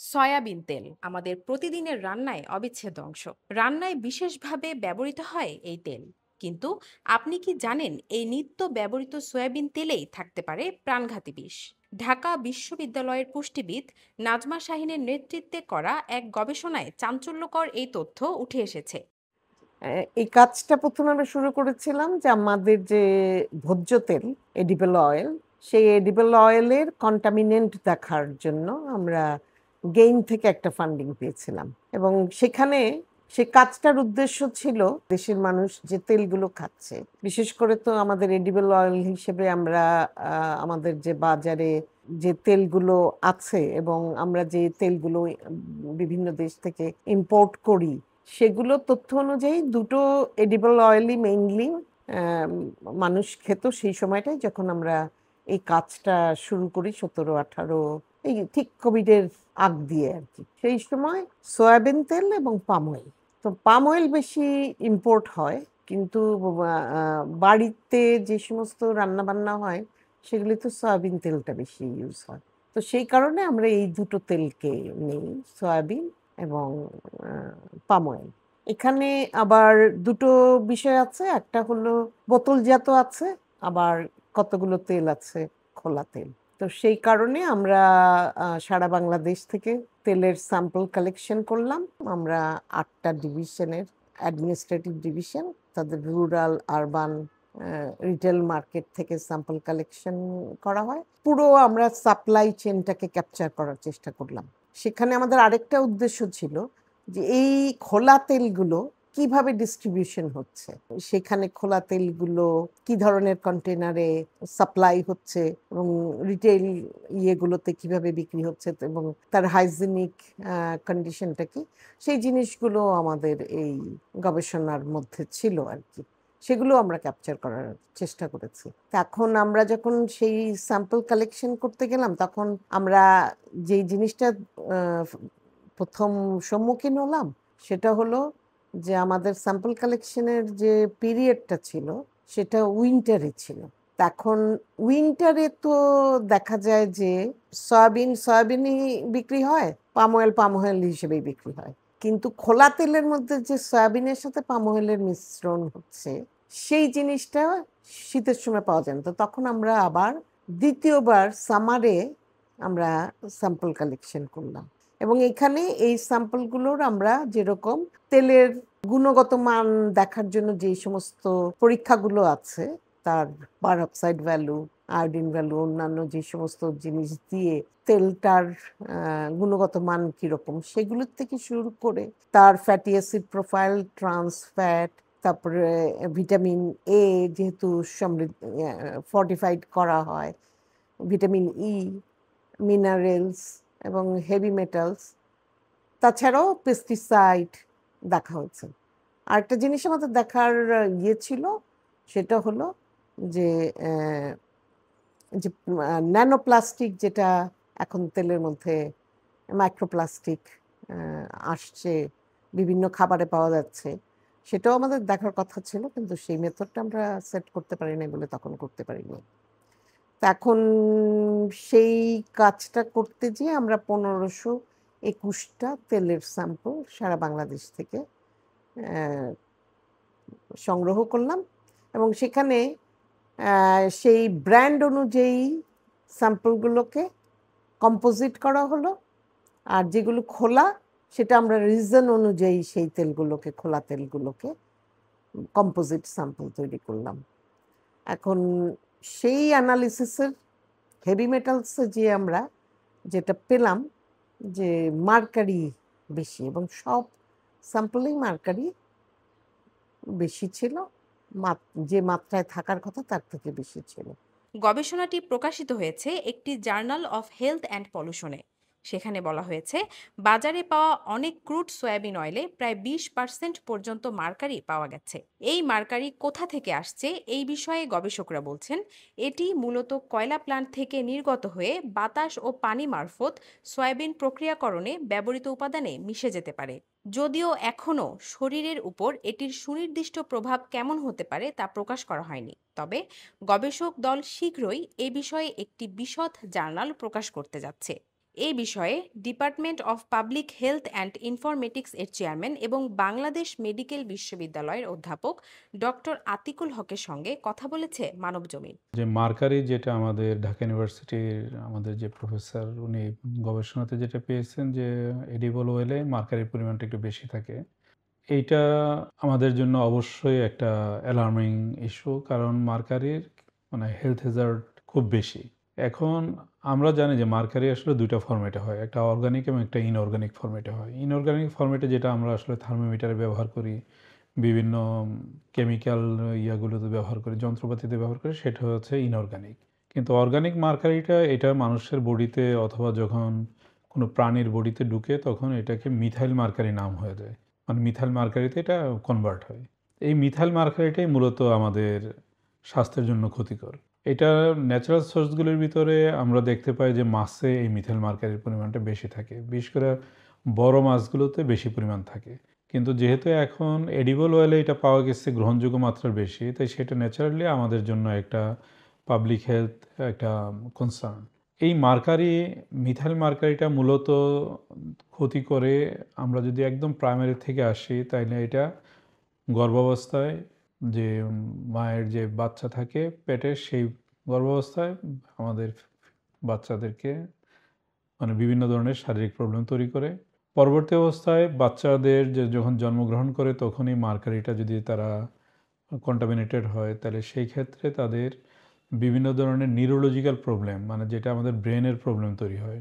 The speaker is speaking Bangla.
সয়াবিন তেল আমাদের প্রতিদিনের রান্নায় অবিচ্ছেদ্য অংশ। রান্নায় বিশেষভাবে ব্যবহৃত হয় এই তেল। কিন্তু আপনি কি জানেন এই নিত্য ব্যবহৃত সয়াবিন তেলেই থাকতে পারে প্রাণঘাতী বিষ? ঢাকা বিশ্ববিদ্যালয়ের পুষ্টিবিদ নাজমা শাহিনের নেতৃত্বে করা এক গবেষণায় চাঞ্চল্যকর এই তথ্য উঠে এসেছে। এই কাজটা ১ম আমরা শুরু করেছিলাম যে আমাদের যে ভোজ্য তেল এডিবল অয়েল, সেই এডিবল অয়েলের কন্টামিনেন্ট দেখার জন্য আমরা গেইন থেকে একটা ফান্ডিং পেয়েছিলাম। এবং সেখানে সে কাজটার উদ্দেশ্য ছিল দেশের মানুষ যে তেলগুলো খাচ্ছে, বিশেষ করে তো আমাদের এডিবল অয়েল হিসেবে আমরা আমাদের যে বাজারে যে তেলগুলো আছে এবং আমরা যে তেলগুলো বিভিন্ন দেশ থেকে ইম্পোর্ট করি, সেগুলো তথ্য অনুযায়ী দুটো এডিবল অয়েলই মেইনলি মানুষ খেত সেই সময়টায় যখন আমরা এই কাজটা শুরু করি ১৭-১৮, এই ঠিক কোভিডের আগ দিয়ে আর কি। সেই সময় সয়াবিন তেল এবং পাম অয়েল, তো পাম অয়েল বেশি ইম্পোর্ট হয়, কিন্তু বাড়িতে যে সমস্ত রান্না বান্না হয় সেগুলি তো সয়াবিন তেলটা বেশি ইউজ হয়। তো সেই কারণে আমরা এই দুটো তেলকে নেই, সয়াবিন এবং পাম অয়েল। এখানে আবার দুটো বিষয় আছে, একটা হলো বোতলজাত আছে, আবার কতগুলো তেল আছে খোলা তেল। তো সেই কারণে আমরা সারা বাংলাদেশ থেকে তেলের স্যাম্পল কালেকশন করলাম। আমরা ৮টা ডিভিশনের অ্যাডমিনিস্ট্রেটিভ ডিভিশন, তাদের রুরাল, আরবান, রিটেল মার্কেট থেকে স্যাম্পল কালেকশন করা হয়। পুরো আমরা সাপ্লাই চেনটাকে ক্যাপচার করার চেষ্টা করলাম। সেখানে আমাদের আরেকটা উদ্দেশ্য ছিল যে এই খোলা তেলগুলো কিভাবে ডিস্ট্রিবিউশন হচ্ছে, সেখানে খোলা তেলগুলো কি ধরনের কন্টেনারে সাপ্লাই হচ্ছে এবং রিটেল ইয়েগুলোতে কিভাবে বিক্রি হচ্ছে এবং তার হাইজিনিক কন্ডিশনটা কি, সেই জিনিসগুলো আমাদের এই গবেষণার মধ্যে ছিল আর কি। সেগুলো আমরা ক্যাপচার করার চেষ্টা করেছি। তো এখন আমরা যখন সেই স্যাম্পল কালেকশন করতে গেলাম, তখন আমরা যেই জিনিসটা প্রথম সম্মুখীন হলাম সেটা হলো যে আমাদের স্যাম্পল কালেকশনের যে পিরিয়ডটা ছিল সেটা উইন্টারে ছিল। এখন উইন্টারে তো দেখা যায় যে সয়াবিনই বিক্রি হয়, পাম অয়েল হিসেবেই বিক্রি হয়, কিন্তু খোলা তেলের মধ্যে যে সয়াবিনের সাথে পাম অয়েলের মিশ্রণ হচ্ছে সেই জিনিসটা শীতের সময় পাওয়া যায় না। তো তখন আমরা আবার দ্বিতীয়বার সামারে আমরা স্যাম্পল কালেকশন করলাম এবং এখানে এই স্যাম্পলগুলোর আমরা যেরকম তেলের গুণগত মান দেখার জন্য যে সমস্ত পরীক্ষাগুলো আছে, তার পারঅক্সাইড ভ্যালু, আয়োডিন ভ্যালু, অন্যান্য যে সমস্ত জিনিস দিয়ে তেলটার গুণগত মান কিরকম সেগুলোর থেকে শুরু করে তার fatty acid profile, trans fat, তারপরে ভিটামিন এ যেহেতু সমৃদ্ধ ফর্টিফাইড করা হয়, ভিটামিন ই, মিনারেলস এবং হেভি মেটালস, তাছাড়াও পেস্টিসাইড দেখা হয়েছে। আরেকটা জিনিস আমাদের দেখার ইয়ে ছিল, সেটা হলো যে যে ন্যানোপ্লাস্টিক, যেটা এখন তেলের মধ্যে মাইক্রোপ্লাস্টিক আসছে, বিভিন্ন খাবারে পাওয়া যাচ্ছে, সেটাও আমাদের দেখার কথা ছিল, কিন্তু সেই মেথডটা আমরা সেট করতে পারি নাই বলে তখন করতে পারিনি। তা এখন সেই কাজটা করতে যেয়ে আমরা ১৫২১টা তেলের স্যাম্পল সারা বাংলাদেশ থেকে সংগ্রহ করলাম এবং সেখানে সেই ব্র্যান্ড অনুযায়ী স্যাম্পলগুলোকে কম্পোজিট করা হলো, আর যেগুলো খোলা সেটা আমরা রিজন অনুযায়ী সেই তেলগুলোকে, খোলা তেলগুলোকে কম্পোজিট স্যাম্পল তৈরি করলাম। এখন সেই অ্যানালিসিসের হেভি মেটালসে যে আমরা যেটা পেলাম যে মার্কারি বেশি, এবং সব স্যাম্পলেই মার্কারি বেশি ছিল, যে মাত্রায় থাকার কথা তার থেকে বেশি ছিল। গবেষণাটি প্রকাশিত হয়েছে একটি জার্নাল অফ হেলথ অ্যান্ড পলিউশনে। সেখানে বলা হয়েছে বাজারে পাওয়া অনেক ক্রুড সয়াবিন অয়েলে প্রায় ২০% পর্যন্ত মার্কারি পাওয়া গেছে। এই মার্কারি কোথা থেকে আসছে এই বিষয়ে গবেষকরা বলছেন এটি মূলত কয়লা প্ল্যান্ট থেকে নির্গত হয়ে বাতাস ও পানি মারফত সয়াবিন প্রক্রিয়াকরণে ব্যবহৃত উপাদানে মিশে যেতে পারে। যদিও এখনও শরীরের উপর এটির সুনির্দিষ্ট প্রভাব কেমন হতে পারে তা প্রকাশ করা হয়নি, তবে গবেষক দল শীঘ্রই এ বিষয়ে একটি বিশদ জার্নাল প্রকাশ করতে যাচ্ছে। এই বিষয়ে department of public health and informatics এর চেয়ারম্যান এবং বাংলাদেশ মেডিকেল বিশ্ববিদ্যালয়ের অধ্যাপক ডক্টর আতিকুল হকের সঙ্গে কথা বলেছে মানবজমিন। যে মার্কারি, যেটা আমাদের ঢাকা ইউনিভার্সিটির আমাদের যে প্রফেসর, উনি গবেষণাতে যেটা পেয়েছেন যে এডিবল অয়েলে মার্কারির পরিমাণটা একটু বেশি থাকে। এইটা আমাদের জন্য অবশ্যই একটা অ্যালার্মিং ইস্যু, কারণ মার্কারির মানে হেলথ হ্যাজার্ড খুব বেশি। এখন আমরা জানি যে মার্কারি আসলে দুইটা ফরম্যাটে হয়, একটা অর্গানিক এবং একটা ইনঅর্গানিক ফরম্যাটে হয়। ইনঅর্গানিক ফরম্যাটে যেটা আমরা আসলে থার্মোমিটারে ব্যবহার করি, বিভিন্ন কেমিক্যাল ইয়াগুলোতে ব্যবহার করি, যন্ত্রপাতিতে ব্যবহার করি, সেটা হচ্ছে ইনঅর্গানিক। কিন্তু অর্গানিক মার্কারিটা এটা মানুষের বডিতে অথবা যখন কোনো প্রাণীর বডিতে ঢুকে তখন এটাকে মিথাইল মার্কারি নাম হয়ে যায়, মানে মিথাইল মার্কারিতে এটা কনভার্ট হয়। এই মিথাইল মার্কারিটাই মূলত আমাদের স্বাস্থ্যের জন্য ক্ষতিকর। এটা ন্যাচারাল সোর্সগুলির ভিতরে আমরা দেখতে পাই যে মাছে এই মিথাইল মার্কারির পরিমাণটা বেশি থাকে, বিশেষ করে বড় মাছগুলোতে বেশি পরিমাণ থাকে। কিন্তু যেহেতু এখন এডিবল অয়েলে এটা পাওয়া গেছে গ্রহণযোগ্য মাত্রার বেশি, তাই সেটা ন্যাচারালি আমাদের জন্য একটা পাবলিক হেলথ একটা কনসার্ন। এই মার্কারি, মিথাইল মার্কারিটা মূলত ক্ষতি করে। আমরা যদি একদম প্রাইমারি থেকে আসি তাইলে এটা গর্ভাবস্থায় যে মায়ের যে বাচ্চা থাকে পেটে, সেই গর্ভাবস্থায় আমাদের বাচ্চাদেরকে মানে বিভিন্ন ধরনের শারীরিক প্রবলেম তৈরি করে। পরবর্তী অবস্থায় বাচ্চাদের যে যখন জন্মগ্রহণ করে তখনই মার্কারিটা যদি তারা কন্টামিনেটেড হয়, তাহলে সেই ক্ষেত্রে তাদের বিভিন্ন ধরনের নিউরোলজিক্যাল প্রবলেম, মানে যেটা আমাদের ব্রেনের প্রবলেম তৈরি হয়।